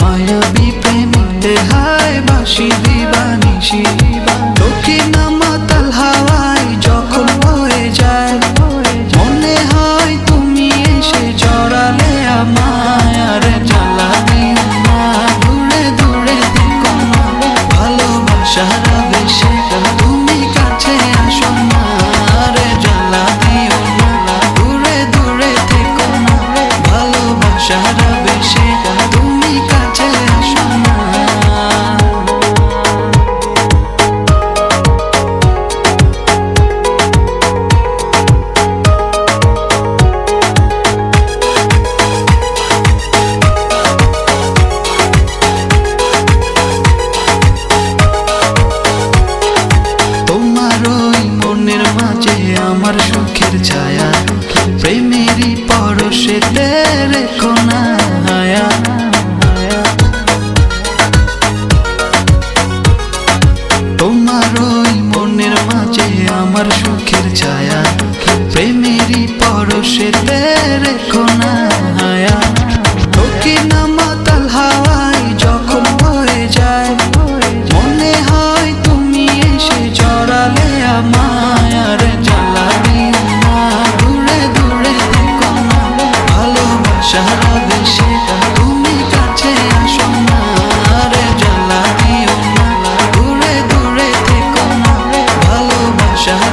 মায়াবী প্রেমিকদের হায় বাঁশি দিবা নিশি দক্ষিণ মাতাল হাওয়ায় যখন বয়ে যায় মনে হয় তুমি এসে জড়ালে আমায় আর জ্বালা দিও না দূরে দূরে থেকো না ভালোবাসার আবেশে তুমি কাছে আসো না আর জ্বালা দিও না দূরে দূরে থেকো না ভালোবাসার আবেশে তুমি কাছে আসো না। আমার সুখের ছায়া প্রেমেরই পরশেতে রেখো না হায়া তোমার ওই মনের মাঝে আমার সুখের ছায়া প্রেমেরই পরশেতে রেখো না হায়া দক্ষিণ মাতাল হাওয়ায় যখন বয়ে যায় মনে হয় তুমি এসে জড়ালে আমায় আর জ্বালা দিও না দূরে দূরে থেকো না ভালোবাসার আবেশে তুমি কাছে আসো না আর জ্বালা দিও না দূরে দূরে থেকো না ভালোবাসার